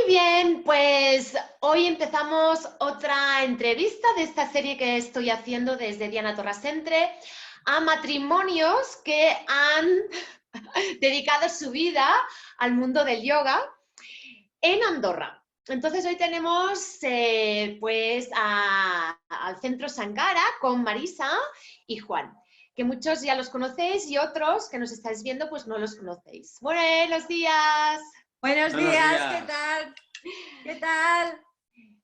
bien, pues hoy empezamos otra entrevista de esta serie que estoy haciendo desde Diana Torrasentre a matrimonios que han dedicado su vida al mundo del yoga en Andorra. Entonces hoy tenemos pues al Centro Sankara con Marisa y Juan, que muchos ya los conocéis y otros que nos estáis viendo pues no los conocéis. Buenos días. Buenos días, ¿qué tal? ¿Qué tal?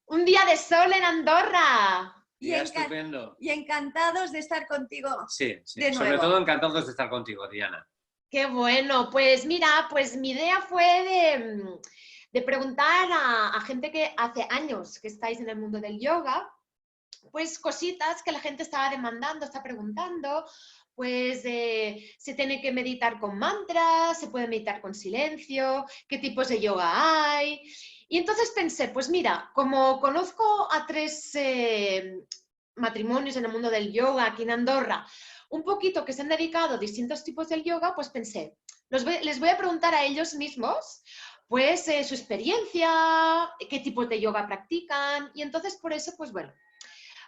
Un día de sol en Andorra. Día estupendo. Y encantados de estar contigo. Sí, de sobre nuevo. todo encantados de estar contigo, Diana. Qué bueno. Pues mira, pues mi idea fue de preguntar a gente que hace años que estáis en el mundo del yoga, pues cositas que la gente estaba demandando, está preguntando. Pues se tiene que meditar con mantras, se puede meditar con silencio, qué tipos de yoga hay. Y entonces pensé, pues mira, como conozco a tres matrimonios en el mundo del yoga aquí en Andorra, un poquito que se han dedicado a distintos tipos del yoga, pues pensé, les voy a preguntar a ellos mismos pues su experiencia, qué tipos de yoga practican, y entonces por eso, pues bueno,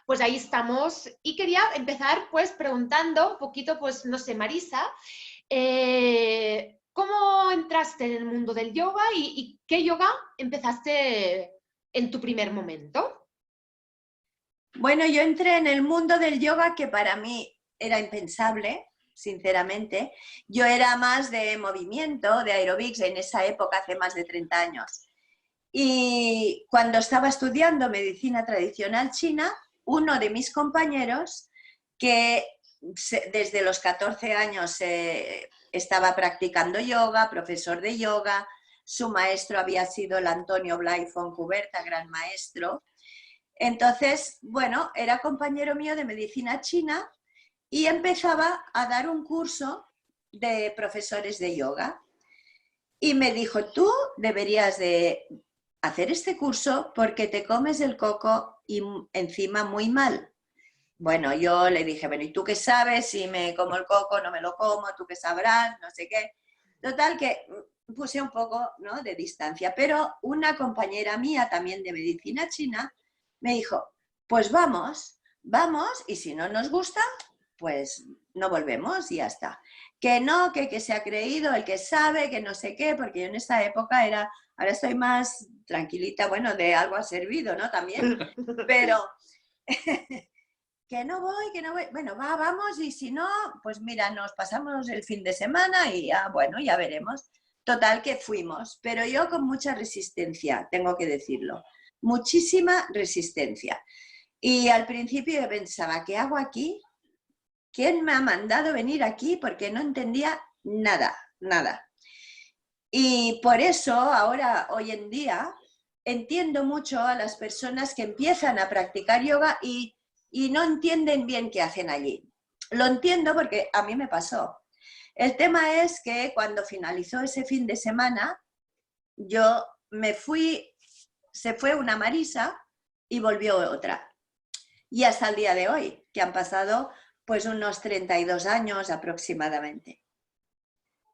pues ahí estamos. Y quería empezar pues preguntando un poquito, pues no sé, Marisa, ¿cómo entraste en el mundo del yoga y qué yoga empezaste en tu primer momento? Bueno, yo entré en el mundo del yoga que para mí era impensable, sinceramente. Yo era más de movimiento, de aerobics en esa época, hace más de 30 años. Y cuando estaba estudiando medicina tradicional china, uno de mis compañeros, que desde los 14 años estaba practicando yoga, profesor de yoga, su maestro había sido el Antonio Blay Foncuberta, gran maestro. Entonces, bueno, era compañero mío de medicina china y empezaba a dar un curso de profesores de yoga. Y me dijo, tú deberías de hacer este curso porque te comes el coco y encima muy mal. Bueno, yo le dije, bueno, ¿y tú qué sabes? Si me como el coco, no me lo como, tú qué sabrás, no sé qué. Total que puse un poco, ¿no?, de distancia. Pero una compañera mía también de medicina china me dijo, pues vamos, y si no nos gusta, pues no volvemos y ya está. Que no, que se ha creído el que sabe, que no sé qué, porque yo en esa época era, ahora estoy más tranquilita, bueno, de algo ha servido, ¿no? También, pero que no voy, bueno, vamos, y si no, pues mira, nos pasamos el fin de semana y ya, bueno, ya veremos. Total que fuimos, pero yo con mucha resistencia, tengo que decirlo, muchísima resistencia. Y al principio yo pensaba, ¿qué hago aquí? ¿Quién me ha mandado venir aquí? Porque no entendía nada, nada. Y por eso ahora, hoy en día, entiendo mucho a las personas que empiezan a practicar yoga y no entienden bien qué hacen allí. Lo entiendo porque a mí me pasó. El tema es que cuando finalizó ese fin de semana, yo me fui, se fue una Marisa y volvió otra. Y hasta el día de hoy, que han pasado pues unos 32 años aproximadamente.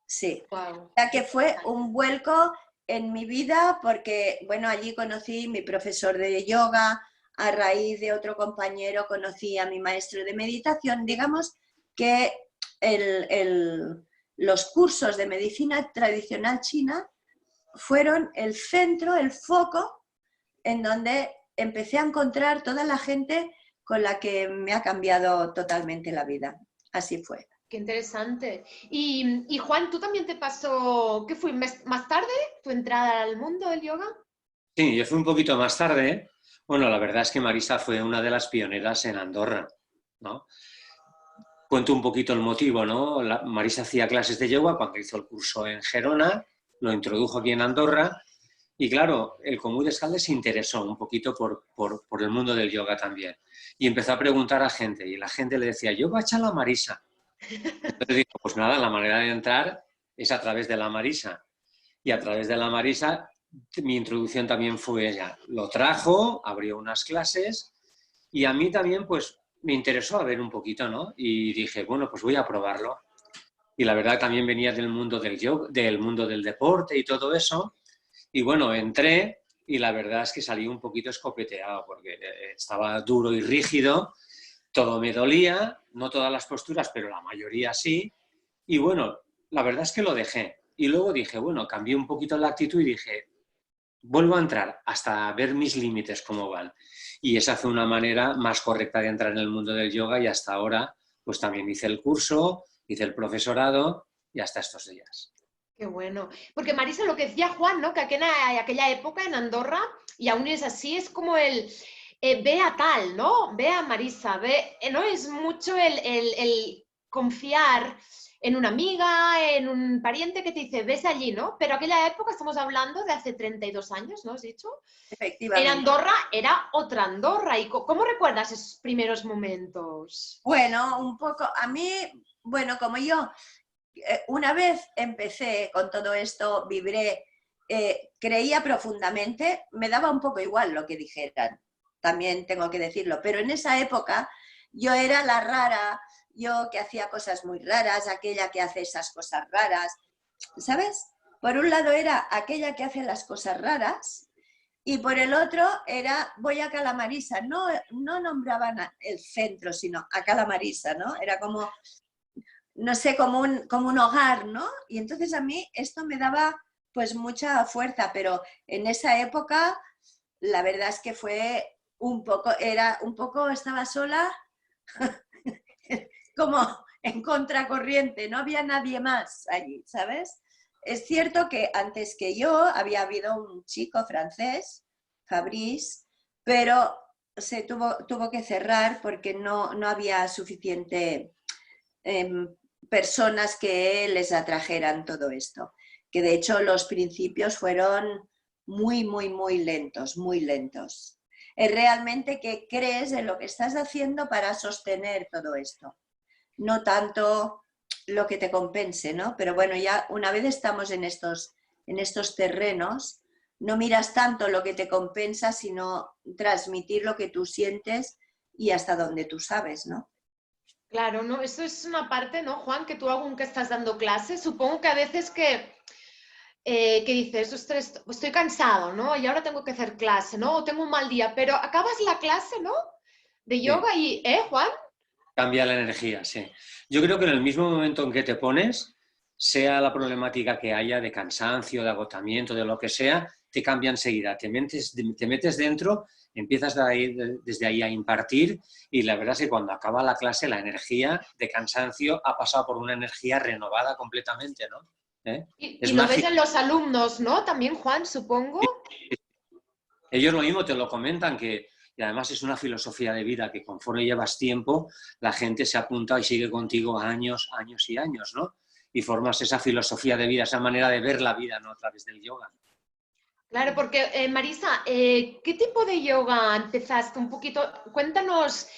Sí, Wow. ya que fue un vuelco en mi vida porque, bueno, allí conocí a mi profesor de yoga, a raíz de otro compañero conocí a mi maestro de meditación. Digamos que los cursos de medicina tradicional china fueron el centro, el foco en donde empecé a encontrar toda la gente con la que me ha cambiado totalmente la vida. Así fue. Qué interesante. Y Juan, ¿tú también te pasó, qué fue, más tarde, tu entrada al mundo del yoga? Sí, yo fui un poquito más tarde. Bueno, la verdad es que Marisa fue una de las pioneras en Andorra, ¿no? Cuento un poquito el motivo, ¿no? Marisa hacía clases de yoga cuando hizo el curso en Gerona, lo introdujo aquí en Andorra y claro, el Comú de Escaldes se interesó un poquito por el mundo del yoga también y empezó a preguntar a gente y la gente le decía, yo voy a echar a la Marisa. Entonces dijo, pues nada, la manera de entrar es a través de la Marisa y a través de la Marisa mi introducción también fue ella. Lo trajo, abrió unas clases y a mí también pues me interesó a ver un poquito, ¿no? Y dije, bueno, pues voy a probarlo. Y la verdad también venía del mundo del yoga, del mundo del deporte y todo eso. Y bueno, entré y la verdad es que salí un poquito escopeteado porque estaba duro y rígido, todo me dolía, no todas las posturas, pero la mayoría sí, y bueno, la verdad es que lo dejé. Y luego dije, bueno, cambié un poquito la actitud y dije, vuelvo a entrar hasta ver mis límites cómo van. Y esa fue una manera más correcta de entrar en el mundo del yoga y hasta ahora pues también hice el curso, hice el profesorado y hasta estos días. Qué bueno. Porque Marisa, lo que decía Juan, ¿no? Que aquella época en Andorra, y aún es así, es como el ve a tal, ¿no? Ve a Marisa, ve, ¿no? Es mucho el confiar en una amiga, en un pariente que te dice, ves allí, ¿no? Pero aquella época, estamos hablando de hace 32 años, ¿no has dicho? En Efectivamente. Andorra era otra Andorra. ¿Y cómo recuerdas esos primeros momentos? Bueno, un poco, a mí, bueno, como yo una vez empecé con todo esto, vibré, creía profundamente, me daba un poco igual lo que dijeran, también tengo que decirlo, pero en esa época yo era la rara, yo que hacía cosas muy raras, aquella que hace esas cosas raras, ¿sabes? Por un lado era aquella que hace las cosas raras y por el otro era voy a Calamarisa, no, no nombraban el centro, sino a Calamarisa, ¿no? Era como no sé, como un hogar, ¿no? Y entonces a mí esto me daba pues mucha fuerza, pero en esa época la verdad es que fue un poco, estaba sola como en contracorriente, no había nadie más allí, ¿sabes? Es cierto que antes que yo había habido un chico francés, Fabrice, pero se tuvo que cerrar porque no había suficiente personas que les atrajeran todo esto. Que de hecho los principios fueron muy, muy, muy lentos, muy lentos. Es realmente que crees en lo que estás haciendo para sostener todo esto. No tanto lo que te compense, ¿no? Pero bueno, ya una vez estamos en estos terrenos, no miras tanto lo que te compensa, sino transmitir lo que tú sientes y hasta donde tú sabes, ¿no? Claro, ¿no? Eso es una parte, ¿no, Juan? Que tú aún que estás dando clases, supongo que a veces que dices, ostras, estoy cansado, ¿no? Y ahora tengo que hacer clase, ¿no? O tengo un mal día, pero acabas la clase, ¿no? De Sí. yoga y, Juan? Cambia la energía, sí. Yo creo que en el mismo momento en que te pones, sea la problemática que haya de cansancio, de agotamiento, de lo que sea, te cambia enseguida. Te metes dentro, empiezas desde ahí a impartir y la verdad es que cuando acaba la clase la energía de cansancio ha pasado por una energía renovada completamente, ¿no? Es Y lo ves mágico. en los alumnos, ¿no? También, Juan, supongo. Ellos lo mismo te lo comentan, y además es una filosofía de vida que conforme llevas tiempo, la gente se apunta y sigue contigo años, años y años, ¿no? Y formas esa filosofía de vida, esa manera de ver la vida, ¿no? A través del yoga. Claro, porque Marisa, ¿qué tipo de yoga empezaste? Un poquito, cuéntanos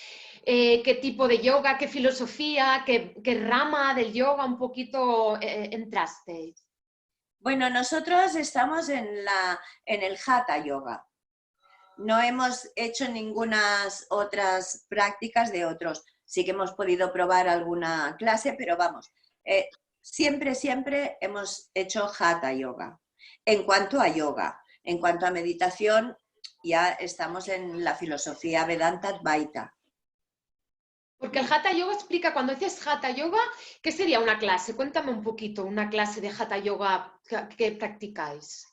qué tipo de yoga, qué filosofía, qué rama del yoga un poquito entraste. Bueno, nosotros estamos en el Hatha Yoga. No hemos hecho ninguna otras prácticas de otros. Sí que hemos podido probar alguna clase, pero vamos, siempre, siempre hemos hecho Hatha Yoga. En cuanto a yoga, en cuanto a meditación, ya estamos en la filosofía Vedanta Advaita. Porque el Hatha Yoga explica, cuando dices Hatha Yoga, ¿qué sería una clase? Cuéntame un poquito, una clase de Hatha Yoga que practicáis.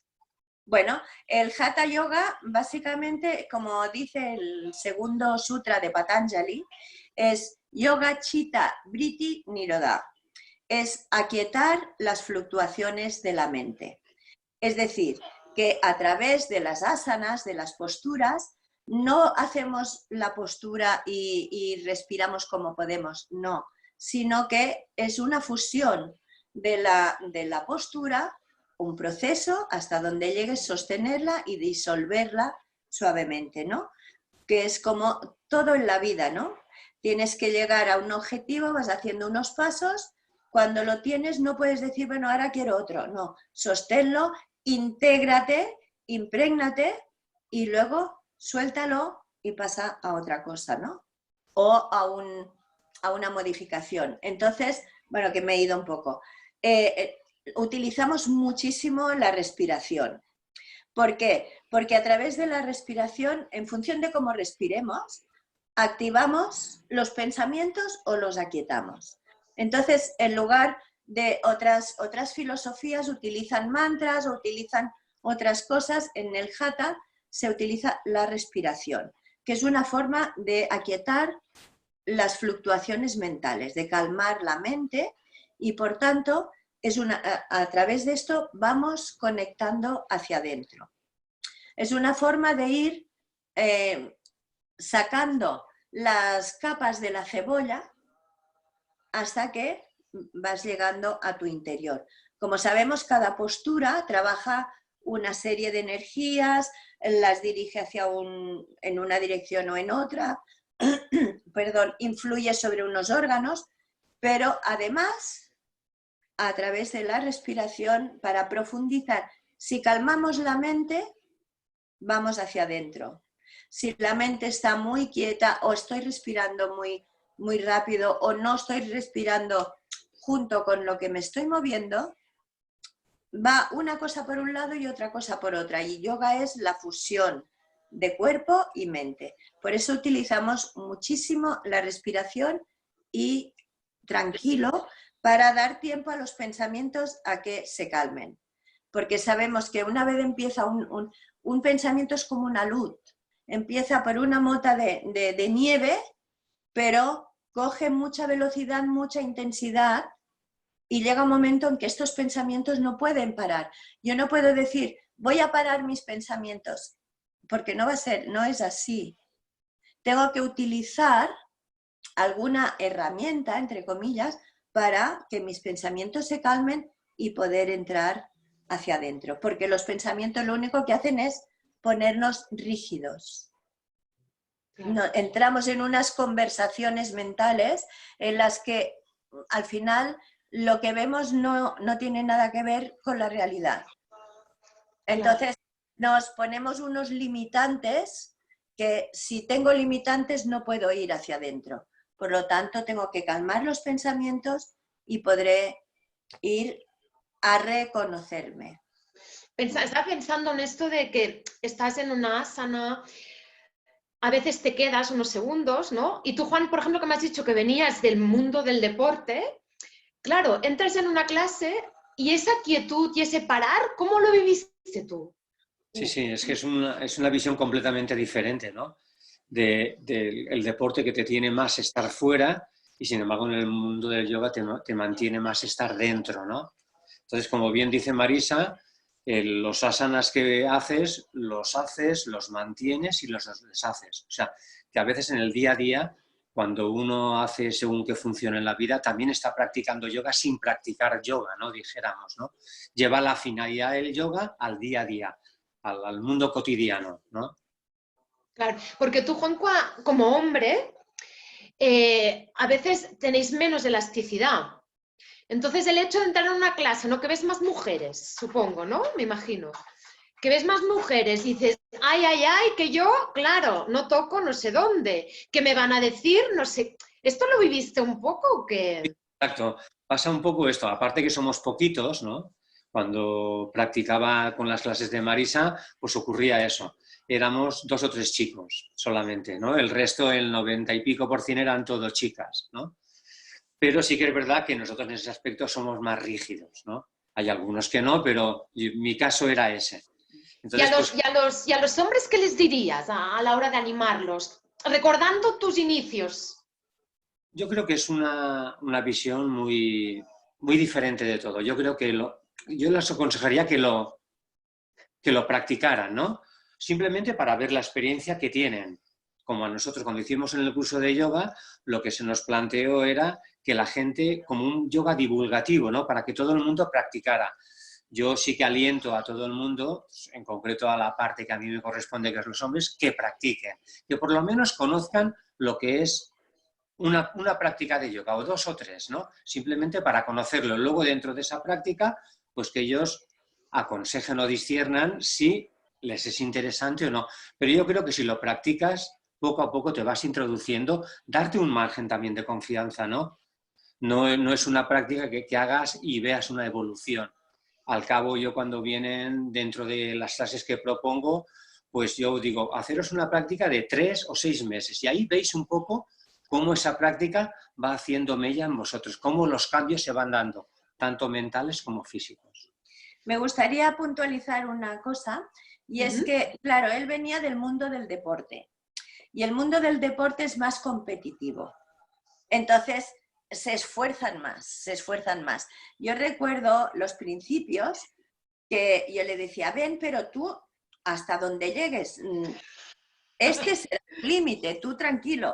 Bueno, el Hatha Yoga, básicamente, como dice el segundo sutra de Patanjali, es Yoga Chitta Vritti Nirodha. Es aquietar las fluctuaciones de la mente. Es decir, que a través de las asanas, de las posturas, no hacemos la postura y respiramos como podemos, no, sino que es una fusión de la postura, un proceso hasta donde llegues a sostenerla y disolverla suavemente, ¿no? Que es como todo en la vida, ¿no? Tienes que llegar a un objetivo, vas haciendo unos pasos, cuando lo tienes no puedes decir, bueno, ahora quiero otro, no, sosténlo, intégrate, imprégnate y luego suéltalo y pasa a otra cosa, ¿no? O a una modificación. Entonces, bueno, que me he ido un poco. Utilizamos muchísimo la respiración, ¿Por qué? Porque a través de la respiración, en función de cómo respiremos, activamos los pensamientos o los aquietamos. Entonces, en lugar de otras filosofías, utilizan mantras o utilizan otras cosas, en el Hatha se utiliza la respiración, que es una forma de aquietar las fluctuaciones mentales, de calmar la mente y, por tanto, a través de esto vamos conectando hacia adentro. Es una forma de ir sacando las capas de la cebolla hasta que vas llegando a tu interior. Como sabemos, cada postura trabaja una serie de energías, las dirige en una dirección o en otra, perdón, influye sobre unos órganos, pero además, a través de la respiración, para profundizar, si calmamos la mente, vamos hacia adentro. Si la mente está muy quieta o estoy respirando muy rápido o no estoy respirando junto con lo que me estoy moviendo, va una cosa por un lado y otra cosa por otra. Y yoga es la fusión de cuerpo y mente. Por eso utilizamos muchísimo la respiración y tranquilo para dar tiempo a los pensamientos a que se calmen. Porque sabemos que una vez empieza un pensamiento es como una luz. Empieza por una mota de nieve, pero coge mucha velocidad, mucha intensidad y llega un momento en que estos pensamientos no pueden parar. Yo no puedo decir, voy a parar mis pensamientos, porque no es así. Tengo que utilizar alguna herramienta, entre comillas, para que mis pensamientos se calmen y poder entrar hacia adentro. Porque los pensamientos lo único que hacen es ponernos rígidos. Entramos en unas conversaciones mentales en las que al final lo que vemos no tiene nada que ver con la realidad. Entonces nos ponemos unos limitantes que si tengo limitantes no puedo ir hacia adentro. Por lo tanto, tengo que calmar los pensamientos y podré ir a reconocerme. Estaba pensando en esto de que estás en una asana, a veces te quedas unos segundos, ¿no? Y tú, Juan, por ejemplo, que me has dicho que venías del mundo del deporte, claro, entras en una clase y esa quietud y ese parar, ¿cómo lo viviste tú? Sí, es que es una visión completamente diferente, ¿no? Del deporte que te tiene más estar fuera y sin embargo en el mundo del yoga te mantiene más estar dentro, ¿no? Entonces, como bien dice Marisa, los asanas que haces, los mantienes y los deshaces. O sea, que a veces en el día a día, cuando uno hace según qué funciona en la vida, también está practicando yoga sin practicar yoga, ¿no? Dijéramos, ¿no? Lleva la finalidad del yoga al día a día, al mundo cotidiano, ¿no? Claro, porque tú, Juan, como hombre, a veces tenéis menos elasticidad. Entonces, el hecho de entrar en una clase, ¿no? Que ves más mujeres, supongo, ¿no? Me imagino. Que ves más mujeres y dices, ay, que yo, claro, no toco no sé dónde. ¿Qué me van a decir? No sé. ¿Esto lo viviste un poco o qué? Exacto. Pasa un poco esto. Aparte que somos poquitos, ¿no? Cuando practicaba con las clases de Marisa, pues ocurría eso. Éramos 2 o 3 chicos solamente, ¿no? El resto, el 90 y pico % eran todos chicas, ¿no? Pero sí que es verdad que nosotros en ese aspecto somos más rígidos, ¿no? Hay algunos que no, pero mi caso era ese. Entonces, ¿Y a los hombres qué les dirías a la hora de animarlos? Recordando tus inicios. yo creo que es una visión muy diferente de todo. Yo creo que yo les aconsejaría que lo practicaran, ¿no? Simplemente para ver la experiencia que tienen. Como a nosotros cuando hicimos en el curso de yoga, lo que se nos planteó era que la gente, como un yoga divulgativo, ¿no? Para que todo el mundo practicara. Yo sí que aliento a todo el mundo, en concreto a la parte que a mí me corresponde, que es los hombres, que practiquen, que por lo menos conozcan lo que es una práctica de yoga, o 2 o 3, ¿no? Simplemente para conocerlo. Luego, dentro de esa práctica, pues que ellos aconsejen o disciernan si les es interesante o no. Pero yo creo que si lo practicas, poco a poco te vas introduciendo, darte un margen también de confianza, ¿no? No es una práctica que hagas y veas una evolución. al cabo yo cuando vienen dentro de las clases que propongo, pues yo digo, haceros una práctica de 3 o 6 meses y ahí veis un poco cómo esa práctica va haciendo mella en vosotros, cómo los cambios se van dando, tanto mentales como físicos. Me gustaría puntualizar una cosa, y es que, claro, él venía del mundo del deporte, y el mundo del deporte es más competitivo. Entonces, se esfuerzan más. Yo recuerdo los principios que yo le decía, ven, pero tú hasta donde llegues, este será el límite, tú tranquilo.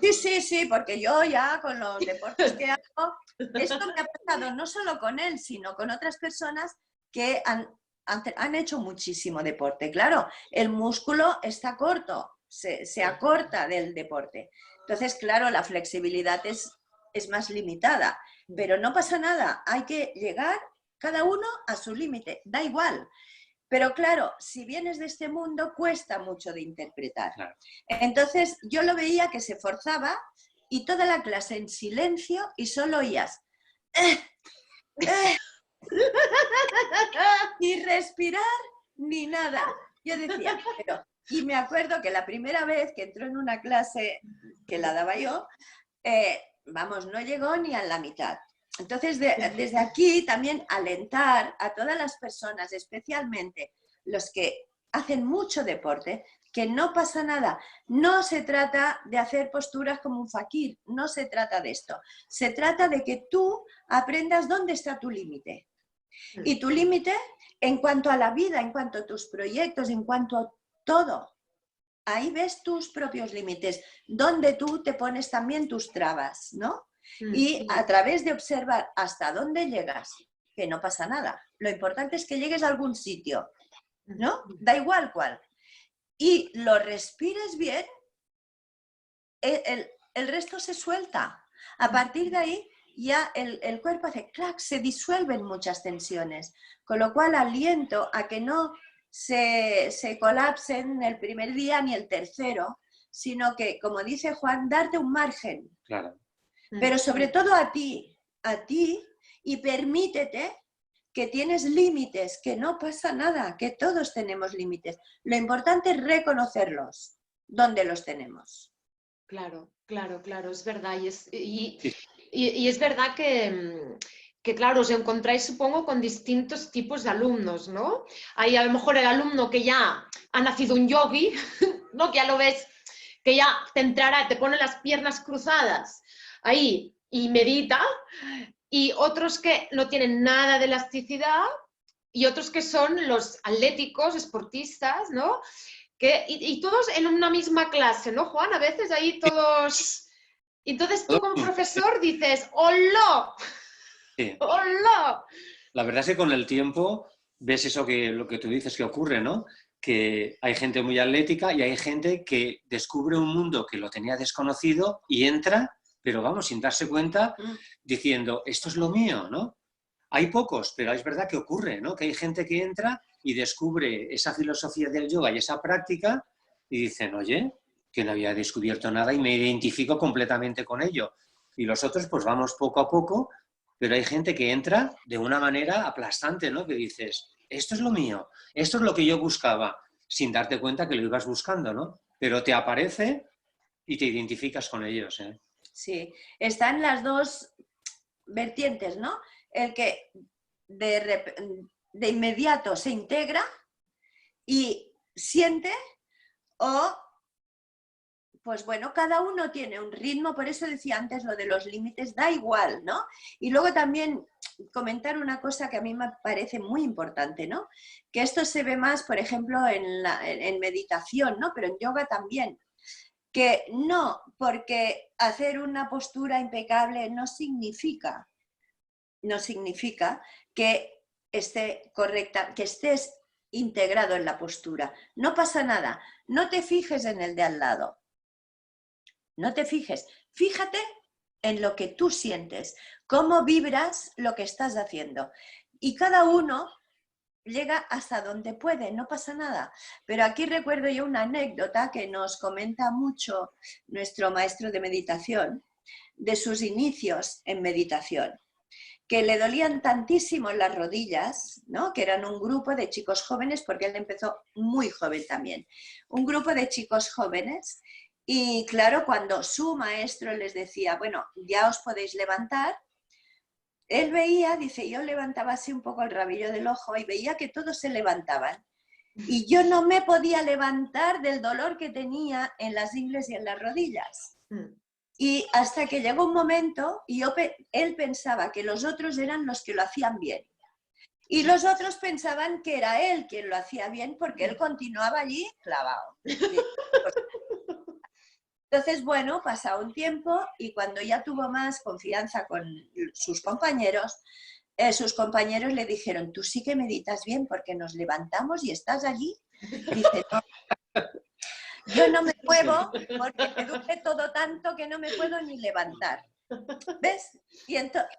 Sí, porque yo ya con los deportes que hago, esto me ha pasado no solo con él, sino con otras personas que han hecho muchísimo deporte. Claro, el músculo está corto, se acorta del deporte. Entonces, claro, la flexibilidad es más limitada, pero no pasa nada, hay que llegar cada uno a su límite, da igual. Pero claro, si vienes de este mundo, cuesta mucho de interpretar. Claro. Entonces, yo lo veía que se forzaba y toda la clase en silencio y solo oías ni respirar ni nada. Yo decía, pero... Y me acuerdo que la primera vez que entró en una clase que la daba yo, vamos, no llegó ni a la mitad. Entonces, desde aquí también alentar a todas las personas, especialmente los que hacen mucho deporte, que no pasa nada. No se trata de hacer posturas como un fakir, no se trata de esto. Se trata de que tú aprendas dónde está tu límite. Y tu límite en cuanto a la vida, en cuanto a tus proyectos, en cuanto a todo. Ahí ves tus propios límites, donde tú te pones también tus trabas, ¿no? Y a través de observar hasta dónde llegas, que no pasa nada. Lo importante es que llegues a algún sitio, ¿no? Da igual cuál. Y lo respires bien, el resto se suelta. A partir de ahí ya el cuerpo hace clac, se disuelven muchas tensiones. Con lo cual aliento a que no se colapsen el primer día ni el tercero, sino que, como dice Juan, darte un margen. Claro. Pero sobre todo a ti, y permítete que tienes límites, que no pasa nada, que todos tenemos límites. Lo importante es reconocerlos, donde los tenemos. Claro, es verdad. Y es verdad que, claro, os encontráis, supongo, con distintos tipos de alumnos, ¿no? Hay a lo mejor el alumno que ya ha nacido un yogi, ¿no? Que ya lo ves, que ya te entrará, te pone las piernas cruzadas ahí y medita, y otros que no tienen nada de elasticidad, y otros que son los atléticos, esportistas, ¿no? Y todos en una misma clase, ¿no, Juan? A veces ahí todos... Entonces tú como profesor dices, ¡hola! Sí. ¡Hola! La verdad es que con el tiempo ves eso que lo que tú dices que ocurre, ¿no? Que hay gente muy atlética y hay gente que descubre un mundo que lo tenía desconocido y entra, pero vamos, sin darse cuenta, diciendo, esto es lo mío, ¿no? Hay pocos, pero es verdad que ocurre, ¿no? Que hay gente que entra y descubre esa filosofía del yoga y esa práctica y dicen, oye, que no había descubierto nada y me identifico completamente con ello. Y los otros, pues vamos poco a poco, pero hay gente que entra de una manera aplastante, ¿no? Que dices, esto es lo mío, esto es lo que yo buscaba, sin darte cuenta que lo ibas buscando, ¿no? Pero te aparece y te identificas con ellos, ¿eh? Sí, están las dos vertientes, ¿no? El que de inmediato se integra y siente, o pues bueno, cada uno tiene un ritmo, por eso decía antes lo de los límites, da igual, ¿no? Y luego también comentar una cosa que a mí me parece muy importante, ¿no? Que esto se ve más, por ejemplo, en meditación, ¿no? Pero en yoga también. Que no, porque hacer una postura impecable no significa que esté correcta, que estés integrado en la postura. No pasa nada. No te fijes en el de al lado. No te fijes. Fíjate en lo que tú sientes, cómo vibras lo que estás haciendo. Y cada uno llega hasta donde puede, no pasa nada. Pero aquí recuerdo yo una anécdota que nos comenta mucho nuestro maestro de meditación, de sus inicios en meditación, que le dolían tantísimo las rodillas, ¿no? Que eran un grupo de chicos jóvenes, porque él empezó muy joven también, un grupo de chicos jóvenes, y claro, cuando su maestro les decía, bueno, ya os podéis levantar, él veía, dice, yo levantaba así un poco el rabillo del ojo y veía que todos se levantaban. Y yo no me podía levantar del dolor que tenía en las ingles y en las rodillas. Y hasta que llegó un momento y él pensaba que los otros eran los que lo hacían bien. Y los otros pensaban que era él quien lo hacía bien porque él continuaba allí clavado. Entonces, bueno, pasó un tiempo y cuando ya tuvo más confianza con sus compañeros le dijeron, tú sí que meditas bien porque nos levantamos y estás allí. Dice, no, yo no me muevo porque me duele todo tanto que no me puedo ni levantar. ¿Ves? Y entonces,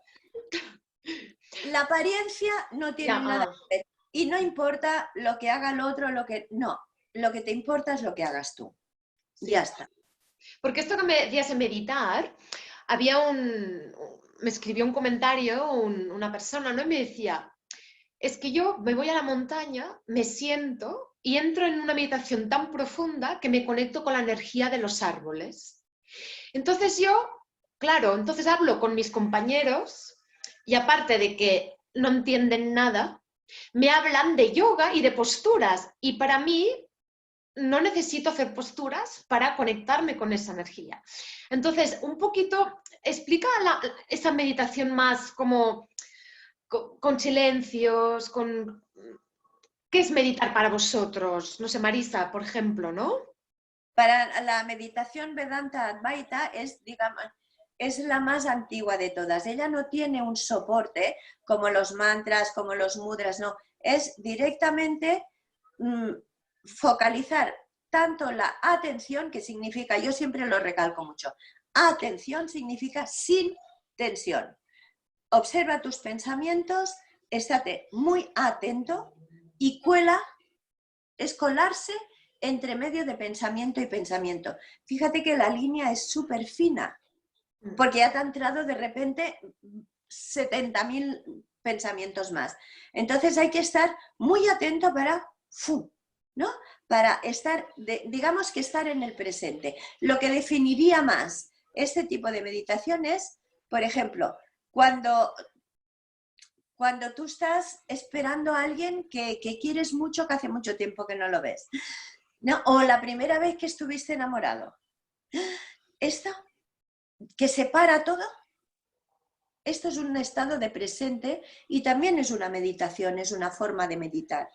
la apariencia no tiene nada que ver. Y no importa lo que haga el otro, lo que te importa es lo que hagas tú. Sí. Ya está. Porque esto que me decías en meditar, me escribió un comentario una persona, ¿no? Y me decía, es que yo me voy a la montaña, me siento y entro en una meditación tan profunda que me conecto con la energía de los árboles. Entonces claro, entonces hablo con mis compañeros y aparte de que no entienden nada, me hablan de yoga y de posturas y para mí no necesito hacer posturas para conectarme con esa energía. Entonces, un poquito, explica esa meditación más como con silencios, ¿qué es meditar para vosotros? No sé, Marisa, por ejemplo, ¿no? Para la meditación Vedanta Advaita es la más antigua de todas. Ella no tiene un soporte como los mantras, como los mudras, no. Es directamente focalizar tanto la atención, que significa, yo siempre lo recalco mucho, atención significa sin tensión. Observa tus pensamientos, estate muy atento y es colarse entre medio de pensamiento y pensamiento. Fíjate que la línea es súper fina, porque ya te ha entrado de repente 70.000 pensamientos más. Entonces hay que estar muy atento ¿no? Para estar, digamos que estar en el presente. Lo que definiría más este tipo de meditación es, por ejemplo, cuando tú estás esperando a alguien que quieres mucho, que hace mucho tiempo que no lo ves, ¿no? O la primera vez que estuviste enamorado. Esto, que separa todo, esto es un estado de presente y también es una meditación, es una forma de meditar.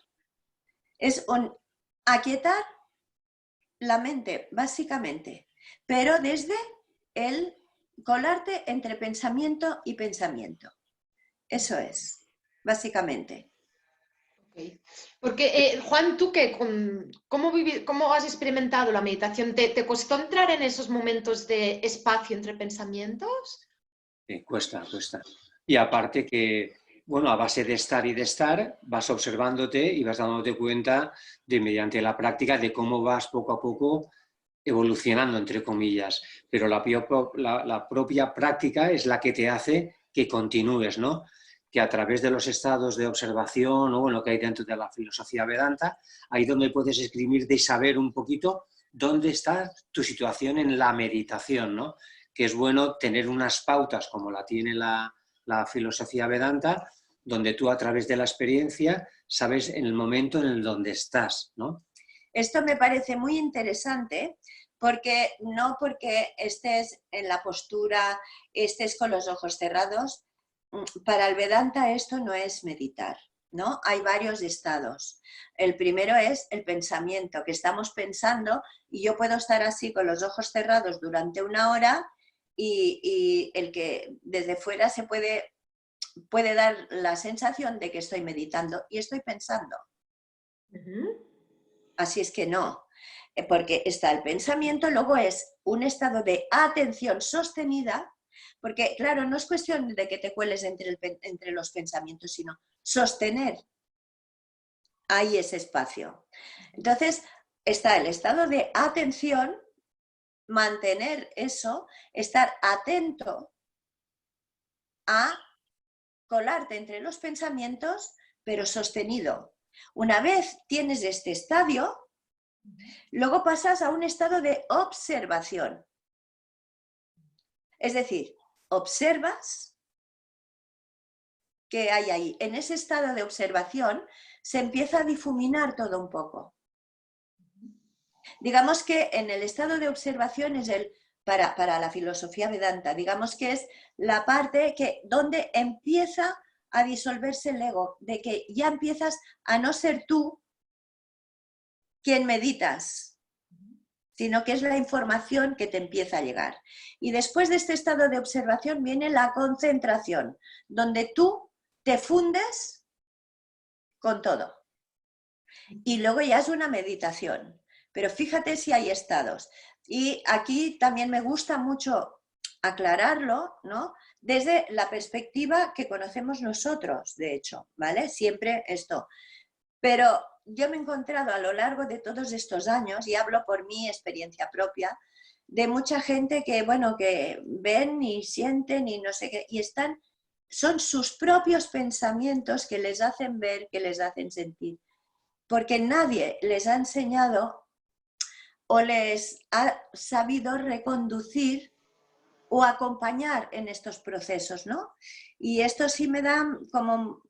Es aquietar la mente, básicamente, pero desde el colarte entre pensamiento y pensamiento. Eso es, básicamente. Okay. Porque, Juan, ¿tú cómo has experimentado la meditación? ¿Te costó entrar en esos momentos de espacio entre pensamientos? Cuesta. Y aparte que, bueno, a base de estar y de estar, vas observándote y vas dándote cuenta mediante la práctica de cómo vas poco a poco evolucionando, entre comillas. Pero la propia práctica es la que te hace que continúes, ¿no? Que a través de los estados de observación, o bueno, que hay dentro de la filosofía Vedanta, ahí donde puedes escribir de saber un poquito dónde está tu situación en la meditación, ¿no? Que es bueno tener unas pautas como la tiene la filosofía Vedanta, donde tú a través de la experiencia sabes en el momento en el donde estás, ¿no? Esto me parece muy interesante porque no porque estés en la postura, estés con los ojos cerrados, para el Vedanta esto no es meditar, ¿no? Hay varios estados. El primero es el pensamiento, que estamos pensando y yo puedo estar así con los ojos cerrados durante una hora y el que desde fuera se puede dar la sensación de que estoy meditando y estoy pensando. Así es que no, porque está el pensamiento, luego es un estado de atención sostenida, porque claro, no es cuestión de que te cueles entre los pensamientos, sino sostener ahí ese espacio. Entonces está el estado de atención, mantener eso, estar atento a colarte entre los pensamientos, pero sostenido. Una vez tienes este estadio, luego pasas a un estado de observación. Es decir, observas qué hay ahí. En ese estado de observación se empieza a difuminar todo un poco. Digamos que en el estado de observación es para la filosofía Vedanta, digamos que es la parte donde empieza a disolverse el ego, de que ya empiezas a no ser tú quien meditas, sino que es la información que te empieza a llegar. Y después de este estado de observación viene la concentración, donde tú te fundes con todo. Y luego ya es una meditación. Pero fíjate si hay estados. Y aquí también me gusta mucho aclararlo, ¿no? Desde la perspectiva que conocemos nosotros, de hecho, ¿vale? Siempre esto. Pero yo me he encontrado a lo largo de todos estos años, y hablo por mi experiencia propia, de mucha gente que, bueno, que ven y sienten y no sé qué, y son sus propios pensamientos que les hacen ver, que les hacen sentir. Porque nadie les ha enseñado o les ha sabido reconducir o acompañar en estos procesos, ¿no? Y esto sí me da como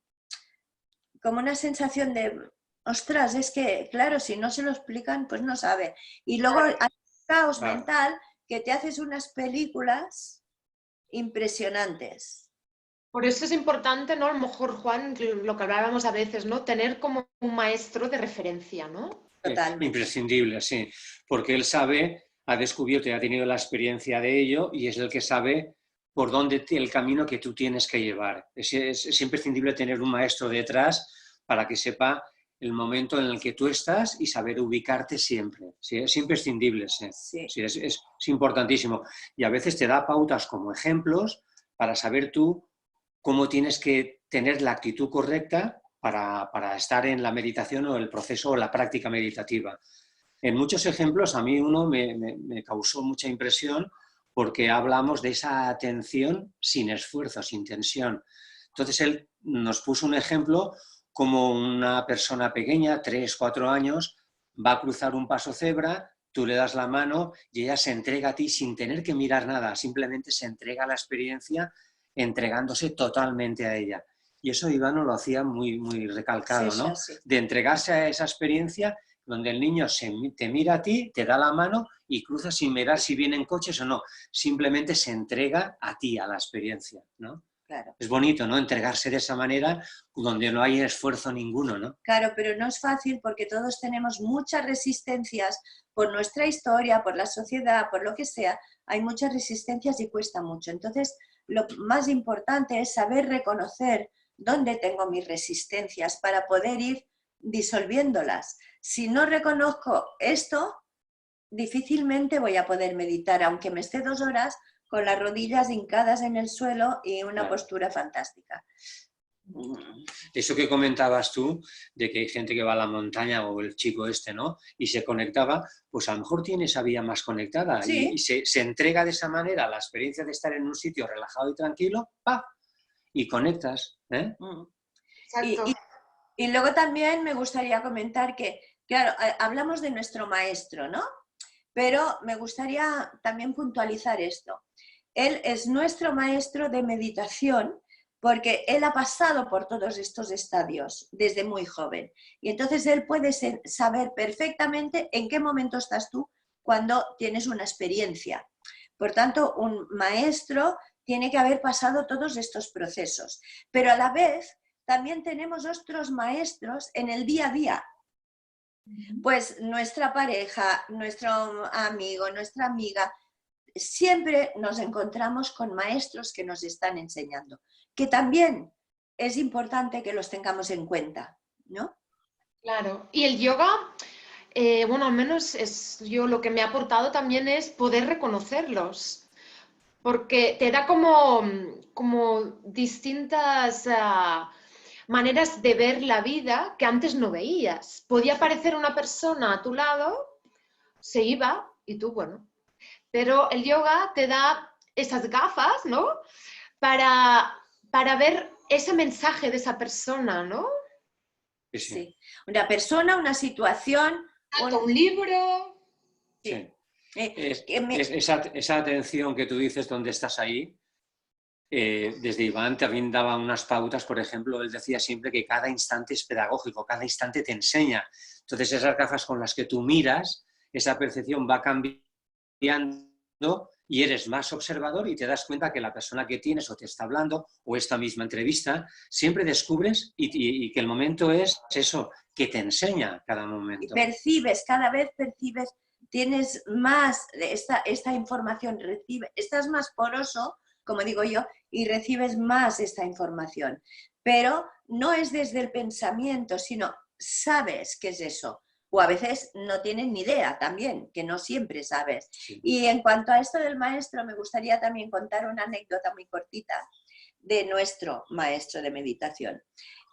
una sensación de, ostras, es que, claro, si no se lo explican, pues no sabe. Y luego hay un caos mental que te haces unas películas impresionantes. Por eso es importante, ¿no? A lo mejor, Juan, lo que hablábamos a veces, ¿no? Tener como un maestro de referencia, ¿no? Totalmente. Imprescindible, sí, porque él sabe, ha descubierto y ha tenido la experiencia de ello y es el que sabe por dónde el camino que tú tienes que llevar. Es imprescindible tener un maestro detrás para que sepa el momento en el que tú estás y saber ubicarte siempre. Sí, es imprescindible, sí. Sí, es importantísimo. Y a veces te da pautas como ejemplos para saber tú cómo tienes que tener la actitud correcta para estar en la meditación o el proceso o la práctica meditativa. En muchos ejemplos, a mí uno me causó mucha impresión porque hablamos de esa atención sin esfuerzo, sin tensión. Entonces él nos puso un ejemplo como una persona pequeña, 3, 4 años, va a cruzar un paso cebra, tú le das la mano y ella se entrega a ti sin tener que mirar nada, simplemente se entrega a la experiencia entregándose totalmente a ella. Y eso Ivano lo hacía muy, muy recalcado, ¿no? Sí. De entregarse a esa experiencia donde el niño te mira a ti, te da la mano y cruza sin mirar si vienen coches o no. Simplemente se entrega a ti, a la experiencia, ¿no? Claro. Es bonito, ¿no? Entregarse de esa manera donde no hay esfuerzo ninguno, ¿no? Claro, pero no es fácil porque todos tenemos muchas resistencias por nuestra historia, por la sociedad, por lo que sea. Hay muchas resistencias y cuesta mucho. Entonces, lo más importante es saber reconocer dónde tengo mis resistencias para poder ir disolviéndolas. Si no reconozco esto, difícilmente voy a poder meditar, aunque me esté 2 horas con las rodillas hincadas en el suelo y una postura fantástica. Eso que comentabas tú, de que hay gente que va a la montaña o el chico este, ¿no? Y se conectaba, pues a lo mejor tiene esa vía más conectada Sí. y se entrega de esa manera a la experiencia de estar en un sitio relajado y tranquilo, ¡pa! Y conectas, ¿eh? Y luego también me gustaría comentar que, claro, hablamos de nuestro maestro, ¿no? Pero me gustaría también puntualizar esto. Él es nuestro maestro de meditación porque él ha pasado por todos estos estadios desde muy joven. Y entonces él puede saber perfectamente en qué momento estás tú cuando tienes una experiencia. Por tanto, un maestro tiene que haber pasado todos estos procesos. Pero a la vez también tenemos otros maestros en el día a día. Pues nuestra pareja, nuestro amigo, nuestra amiga, siempre nos encontramos con maestros que nos están enseñando, que también es importante que los tengamos en cuenta, ¿no? Claro. Y el yoga, bueno, al menos yo lo que me ha aportado también es poder reconocerlos, porque te da como distintas maneras de ver la vida que antes no veías. Podía aparecer una persona a tu lado, se iba y tú, bueno. Pero el yoga te da esas gafas, ¿no? Para ver ese mensaje de esa persona, ¿no? Sí, sí. Sí. Una persona, una situación, Un libro. Sí. sí. Que me- Esa atención que tú dices, ¿dónde estás ahí? Desde Iván también daba unas pautas, por ejemplo, él decía siempre que cada instante es pedagógico, cada instante te enseña. Entonces esas gafas con las que tú miras, esa percepción va cambiando y eres más observador y te das cuenta que la persona que tienes o te está hablando o esta misma entrevista, siempre descubres y que el momento es eso, que te enseña cada momento. percibes, cada vez percibes, tienes más esta información, estás más poroso, como digo yo, y recibes más esta información. Pero no es desde el pensamiento, sino sabes qué es eso. O a veces no tienes ni idea también, que no siempre sabes. Sí. Y en cuanto a esto del maestro, me gustaría también contar una anécdota muy cortita de nuestro maestro de meditación,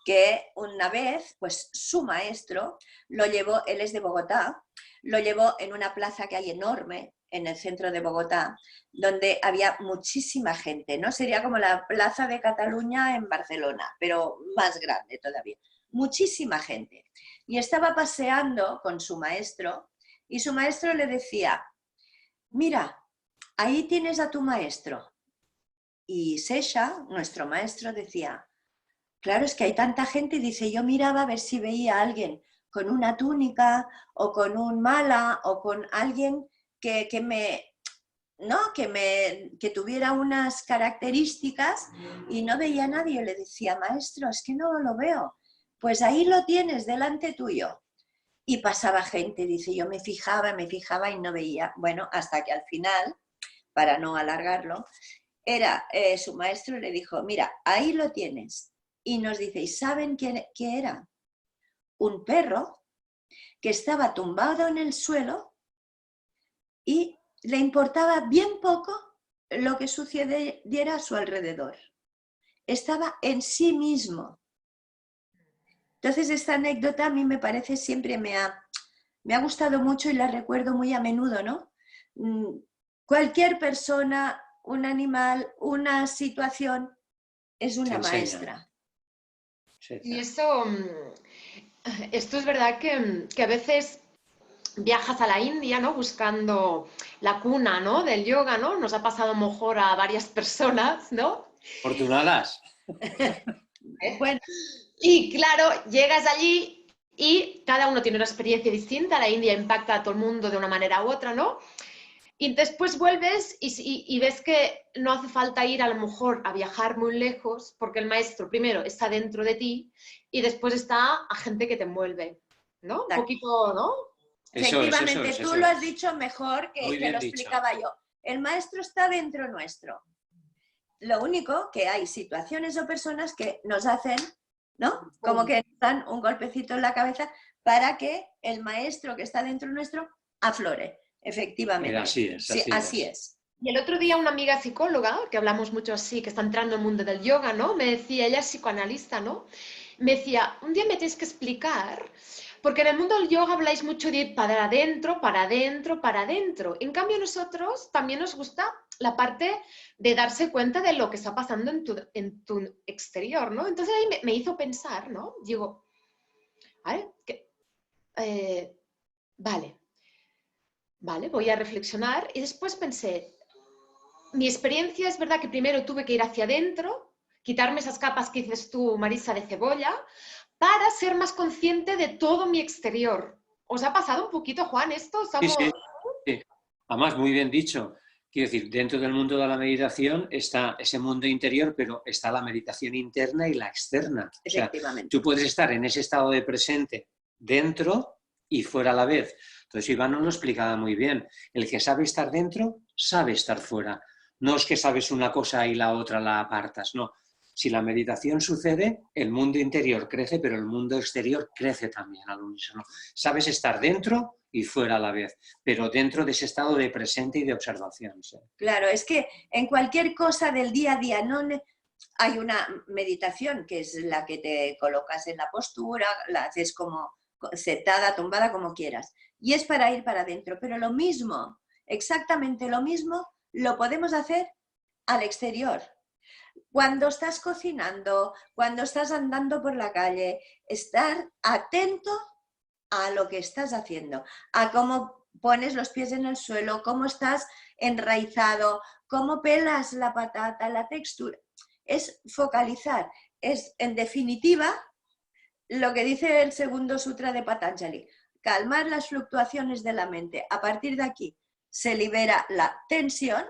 que una vez, pues su maestro lo llevó, él es de Bogotá, lo llevó en una plaza que hay enorme en el centro de Bogotá, donde había muchísima gente, ¿no? Sería como la Plaza de Cataluña en Barcelona, pero más grande todavía. Muchísima gente. Y estaba paseando con su maestro y su maestro le decía, mira, ahí tienes a tu maestro. Y Sesha, nuestro maestro, decía, claro, es que hay tanta gente, dice, yo miraba a ver si veía a alguien con una túnica o con un mala o con alguien que tuviera unas características y no veía a nadie. Le decía, maestro, es que no lo veo. Pues ahí lo tienes delante tuyo. Y pasaba gente, dice, yo me fijaba y no veía. Bueno, hasta que al final, para no alargarlo, su maestro le dijo, mira, ahí lo tienes. Y nos dice, ¿y saben qué era? Un perro que estaba tumbado en el suelo y le importaba bien poco lo que sucediera a su alrededor. Estaba en sí mismo. Entonces esta anécdota a mí me parece siempre, me ha gustado mucho y la recuerdo muy a menudo, ¿no? Cualquier persona, un animal, una situación es una maestra. Sí, Y esto es verdad que a veces viajas a la India, ¿no? Buscando la cuna, ¿no? Del yoga, ¿no? Nos ha pasado a lo mejor a varias personas, ¿no? Afortunadas. Bueno, Y claro, llegas allí y cada uno tiene una experiencia distinta. La India impacta a todo el mundo de una manera u otra, ¿no? Y después vuelves y ves que no hace falta ir a lo mejor a viajar muy lejos, porque el maestro primero está dentro de ti y después está a gente que te envuelve, ¿no? Un poquito, ¿no? efectivamente, Eso tú lo has es. dicho mejor Muy que lo bien dicho. explicaba yo. El maestro está dentro nuestro. Lo único que hay situaciones o personas que nos hacen, ¿no? Como que nos dan un golpecito en la cabeza para que el maestro que está dentro nuestro aflore, efectivamente. Así es, Sí, así así es. es. Y el otro día una amiga psicóloga, que hablamos mucho así, que está entrando en el mundo del yoga, ¿no? Me decía, ella es psicoanalista, ¿no? Me decía, un día me tienes que explicar, porque en el mundo del yoga habláis mucho de ir para adentro, para adentro, para adentro. En cambio, nosotros también nos gusta la parte de darse cuenta de lo que está pasando en tu exterior, ¿no? Entonces ahí me hizo pensar, ¿no? Digo, ¿vale? Vale, vale, voy a reflexionar y después pensé, mi experiencia es verdad que primero tuve que ir hacia adentro, quitarme esas capas que dices tú, Marisa, de cebolla, para ser más consciente de todo mi exterior. ¿Os ha pasado un poquito, Juan, esto? Sí, Estamos... sí, sí. Además, muy bien dicho. Quiero decir, dentro del mundo de la meditación está ese mundo interior, pero está la meditación interna y la externa. O sea, Efectivamente. tú puedes estar en ese estado de presente dentro y fuera a la vez. Entonces, Iván nos lo explicaba muy bien. El que sabe estar dentro, sabe estar fuera. No es que sabes una cosa y la otra la apartas, no. Si la meditación sucede, el mundo interior crece, pero el mundo exterior crece también al unísono. Sabes estar dentro y fuera a la vez, pero dentro de ese estado de presente y de observación. ¿Sí? Claro, es que en cualquier cosa del día a día hay una meditación que es la que te colocas en la postura, la haces como sentada, tumbada, como quieras. Y es para ir para adentro, pero lo mismo, exactamente lo mismo, lo podemos hacer al exterior. cuando estás cocinando, cuando estás andando por la calle, estar atento a lo que estás haciendo, a cómo pones los pies en el suelo, cómo estás enraizado, cómo pelas la patata, la textura. Es focalizar, es en definitiva lo que dice el segundo sutra de Patanjali, calmar las fluctuaciones de la mente. A partir de aquí se libera la tensión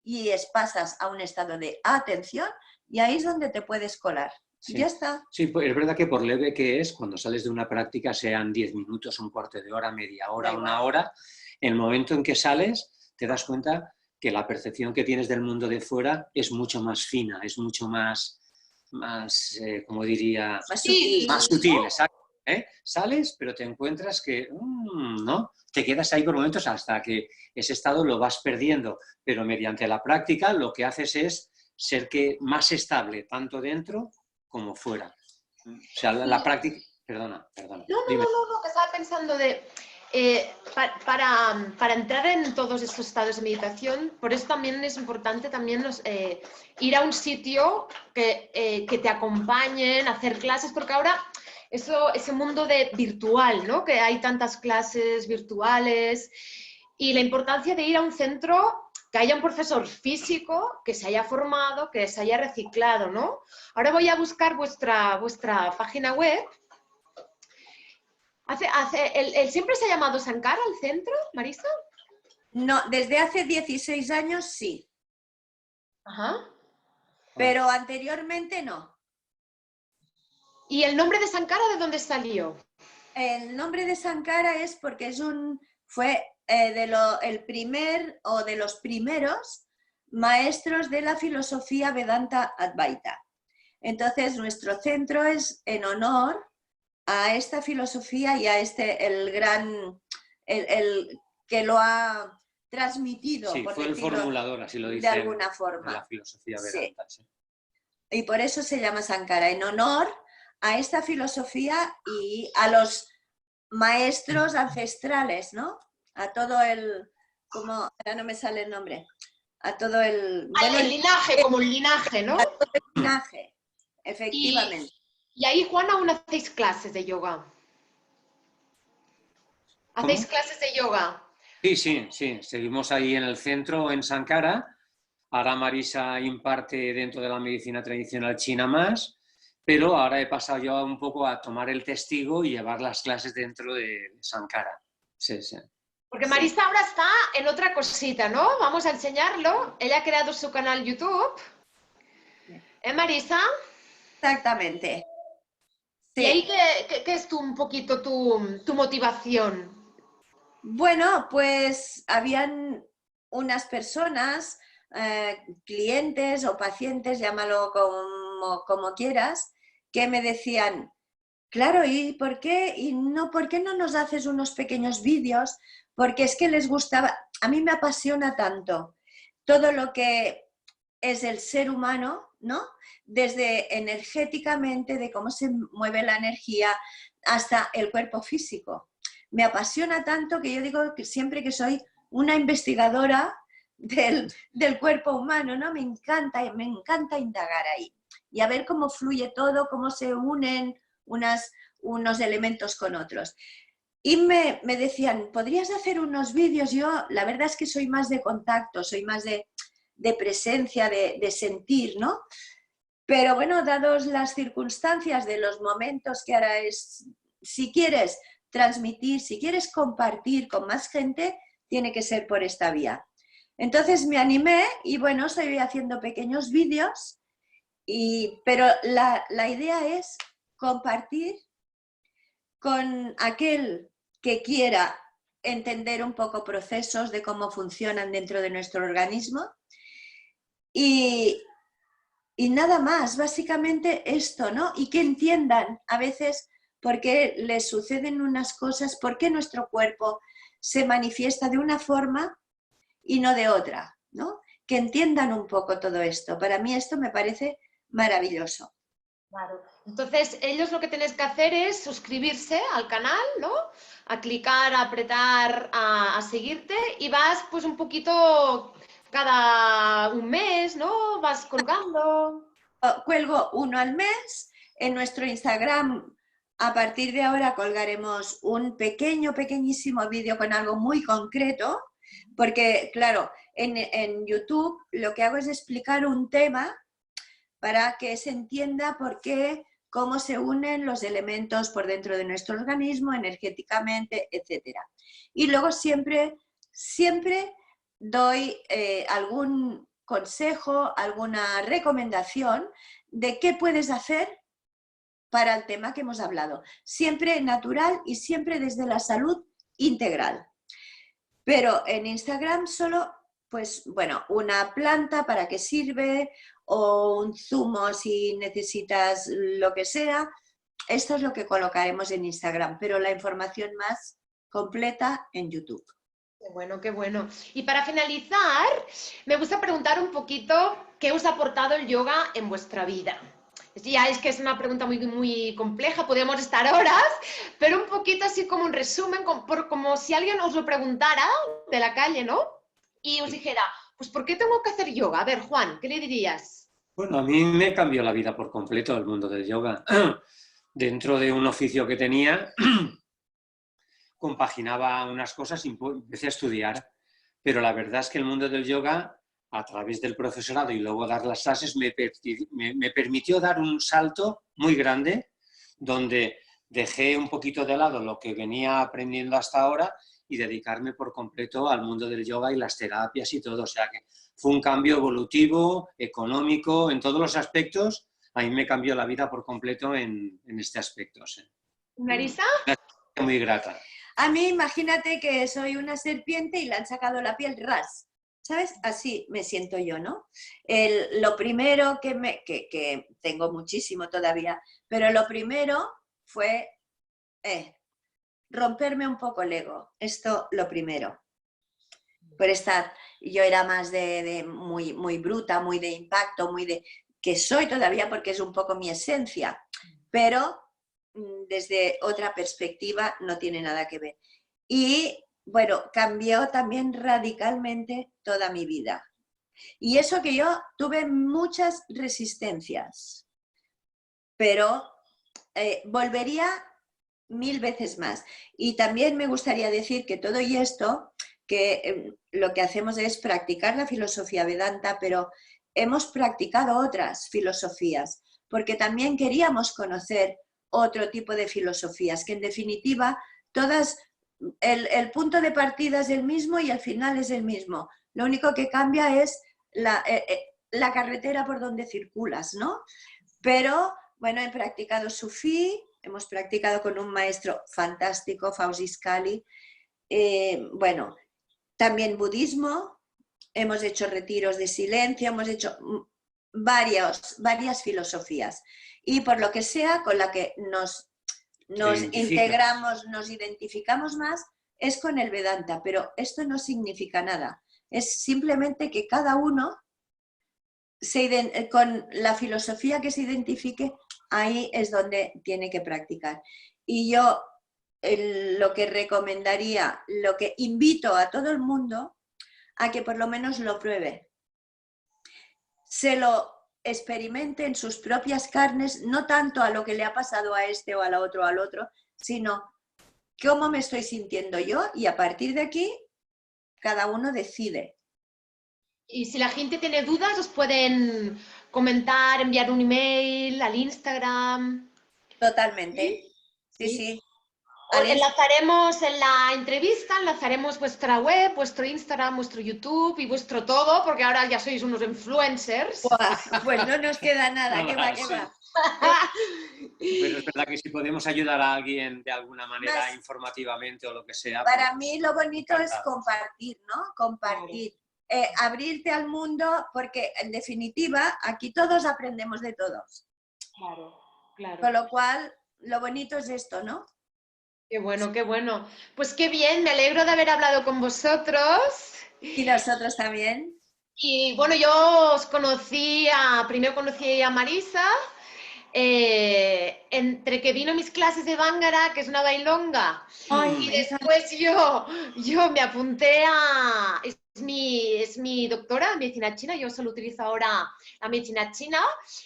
y pasas a un estado de atención y ahí es donde te puedes colar. Sí. Ya está. Sí, pues es verdad que por leve que es, cuando sales de una práctica, sean 10 minutos, un cuarto de hora, media hora, una hora, en el momento en que sales te das cuenta que la percepción que tienes del mundo de fuera es mucho más fina, es mucho más como diría, más sutil, exacto. Sales, pero te encuentras que, ¿no? Te quedas ahí por momentos hasta que ese estado lo vas perdiendo, pero mediante la práctica lo que haces es ser más estable, tanto dentro como fuera. O sea, la práctica... Perdona. No, que estaba pensando para entrar en todos estos estados de meditación, por eso también es importante también ir a un sitio que te acompañen, hacer clases, porque ahora ese mundo virtual, ¿no? Que hay tantas clases virtuales y la importancia de ir a un centro que haya un profesor físico que se haya formado, que se haya reciclado, ¿no? Ahora voy a buscar vuestra página web. ¿Siempre se ha llamado Sankara el centro, Marisa? No, desde hace 16 años sí. Ajá. Pero anteriormente no. ¿Y el nombre de Sankara de dónde salió? El nombre de Sankara es porque fue el primer o de los primeros maestros de la filosofía Vedanta Advaita. Entonces nuestro centro es en honor a esta filosofía y a el que lo ha transmitido, sí, por fue el formulador, así lo dice, de alguna forma. De la filosofía Vedanta. Sí. Sí. Y por eso se llama Sankara, en honor a esta filosofía y a los maestros ancestrales, ¿no? A todo como ahora no me sale el nombre, a todo el... Bueno, el linaje, como el linaje, ¿no? A todo el linaje, efectivamente. Y ahí, Juan, aún hacéis clases de yoga. ¿Hacéis clases de yoga? Sí, seguimos ahí en el centro, en Sankara. Ahora Marisa imparte dentro de la medicina tradicional china más, pero ahora he pasado yo un poco a tomar el testigo y llevar las clases dentro de Sankara. Sí. Porque Marisa ahora está en otra cosita, ¿no? Vamos a enseñarlo. Ella ha creado su canal YouTube. Marisa? Exactamente. Sí. ¿Y ahí qué es un poquito tu motivación? Bueno, pues habían unas personas, clientes o pacientes, llámalo como quieras, que me decían, claro, ¿y por qué? ¿Por qué no nos haces unos pequeños vídeos? Porque es que les gustaba, a mí me apasiona tanto todo lo que es el ser humano, ¿no? Desde energéticamente, de cómo se mueve la energía, hasta el cuerpo físico. Me apasiona tanto que yo digo que siempre que soy una investigadora del cuerpo humano, ¿no? Me encanta indagar ahí y a ver cómo fluye todo, cómo se unen unos elementos con otros. Y me decían, ¿podrías hacer unos vídeos? Yo, la verdad es que soy más de contacto, soy más de presencia, de sentir, ¿no? Pero bueno, dados las circunstancias de los momentos que ahora es, si quieres transmitir, si quieres compartir con más gente, tiene que ser por esta vía. Entonces me animé y bueno, estoy haciendo pequeños vídeos, pero la idea es compartir con aquel que quiera entender un poco procesos de cómo funcionan dentro de nuestro organismo y nada más, básicamente esto, ¿no? Y que entiendan a veces por qué les suceden unas cosas, por qué nuestro cuerpo se manifiesta de una forma y no de otra, ¿no? Que entiendan un poco todo esto. Para mí esto me parece maravilloso. Claro. Entonces, ellos lo que tenéis que hacer es suscribirse al canal, ¿no? A clicar, a apretar, a seguirte y vas pues un poquito cada un mes, ¿no? Vas colgando. Cuelgo uno al mes. En nuestro Instagram, a partir de ahora, colgaremos un pequeñísimo vídeo con algo muy concreto, porque, claro, en YouTube lo que hago es explicar un tema para que se entienda por qué, cómo se unen los elementos por dentro de nuestro organismo, energéticamente, etc. Y luego siempre doy algún consejo, alguna recomendación de qué puedes hacer para el tema que hemos hablado. Siempre natural y siempre desde la salud integral. Pero en Instagram solo, pues bueno, una planta para qué sirve o un zumo si necesitas lo que sea. Esto es lo que colocaremos en Instagram, pero la información más completa en YouTube. Qué bueno, qué bueno. Y para finalizar, me gusta preguntar un poquito qué os ha aportado el yoga en vuestra vida. Ya es que es una pregunta muy compleja, podríamos estar horas, pero un poquito así como un resumen, como si alguien os lo preguntara de la calle, ¿no? Y os dijera, pues ¿por qué tengo que hacer yoga? A ver, Juan, ¿qué le dirías? Bueno, a mí me cambió la vida por completo el mundo del yoga. Dentro de un oficio que tenía, compaginaba unas cosas y empecé a estudiar, pero la verdad es que el mundo del yoga, a través del profesorado y luego dar las clases, me permitió dar un salto muy grande, donde dejé un poquito de lado lo que venía aprendiendo hasta ahora y dedicarme por completo al mundo del yoga y las terapias y todo. O sea que fue un cambio evolutivo, económico, en todos los aspectos. A mí me cambió la vida por completo en este aspecto. ¿Sí? ¿Marisa? Muy grata. A mí imagínate que soy una serpiente y le han sacado la piel ras. ¿Sabes? Así me siento yo, ¿no? Lo primero que tengo muchísimo todavía, pero lo primero fue romperme un poco el ego. Esto lo primero. Por estar, yo era más muy bruta, muy de impacto, que soy todavía porque es un poco mi esencia, pero desde otra perspectiva no tiene nada que ver. Y bueno, cambió también radicalmente toda mi vida. Y eso que yo tuve muchas resistencias, pero volvería 1000 veces más. Y también me gustaría decir que todo y esto, que lo que hacemos es practicar la filosofía Vedanta, pero hemos practicado otras filosofías, porque también queríamos conocer otro tipo de filosofías, que en definitiva todas, el punto de partida es el mismo y el final es el mismo. Lo único que cambia es la carretera por donde circulas, ¿no? Pero, bueno, he practicado sufí, hemos practicado con un maestro fantástico, Fauzi Scali, bueno, también budismo, hemos hecho retiros de silencio, hemos hecho varias filosofías. Y por lo que sea, con la que nos integramos, nos identificamos más, es con el Vedanta, pero esto no significa nada. Es simplemente que cada uno, con la filosofía que se identifique, ahí es donde tiene que practicar. Y yo lo que recomendaría, lo que invito a todo el mundo, a que por lo menos lo pruebe. Se lo experimente en sus propias carnes, no tanto a lo que le ha pasado a este o al otro, sino cómo me estoy sintiendo yo, y a partir de aquí cada uno decide. Y si la gente tiene dudas, os pueden comentar, enviar un email al Instagram. Totalmente. Sí. Enlazaremos en la entrevista, enlazaremos vuestra web, vuestro Instagram, vuestro YouTube y vuestro todo, porque ahora ya sois unos influencers. Pues no nos queda nada, que va. Pero es verdad que si podemos ayudar a alguien de alguna manera informativamente o lo que sea. Para mí lo bonito es compartir, ¿no? Compartir. Abrirte al mundo, porque en definitiva aquí todos aprendemos de todos. Claro. Con lo cual, lo bonito es esto, ¿no? Qué bueno, qué bueno. Pues qué bien, me alegro de haber hablado con vosotros. Y nosotros también. Y bueno, yo os primero conocí a Marisa, entre que vino mis clases de Bhangra, que es una bailonga, Ay, y después yo me apunté a... Es mi doctora en medicina china, yo solo utilizo ahora la medicina china,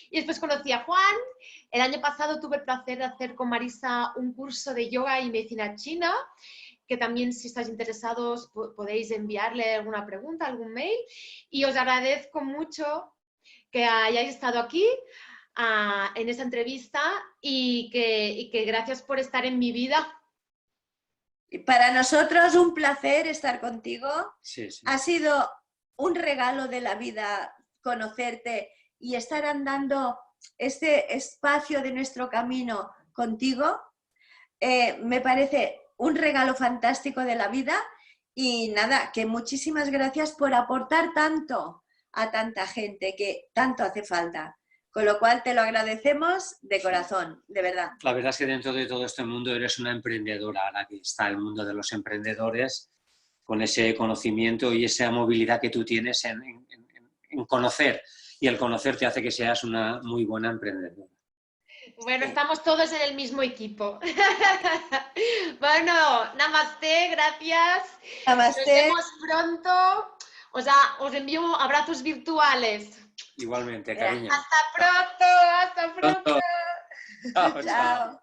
y después conocí a Juan. El año pasado tuve el placer de hacer con Marisa un curso de yoga y medicina china, que también si estáis interesados podéis enviarle alguna pregunta, algún mail, y os agradezco mucho que hayáis estado aquí en esta entrevista y que gracias por estar en mi vida. Para nosotros un placer estar contigo. Sí, sí. Ha sido un regalo de la vida conocerte y estar andando este espacio de nuestro camino contigo. Me parece un regalo fantástico de la vida y nada, que muchísimas gracias por aportar tanto a tanta gente que tanto hace falta. Con lo cual te lo agradecemos de corazón, de verdad. La verdad es que dentro de todo este mundo eres una emprendedora, ahora que está el mundo de los emprendedores, con ese conocimiento y esa movilidad que tú tienes en conocer. Y el conocer te hace que seas una muy buena emprendedora. Bueno, estamos todos en el mismo equipo. Bueno, namaste, gracias. Namaste. Nos vemos pronto. Os envío abrazos virtuales. Igualmente, cariño. Hasta pronto, hasta pronto. Chao, chao. Chao.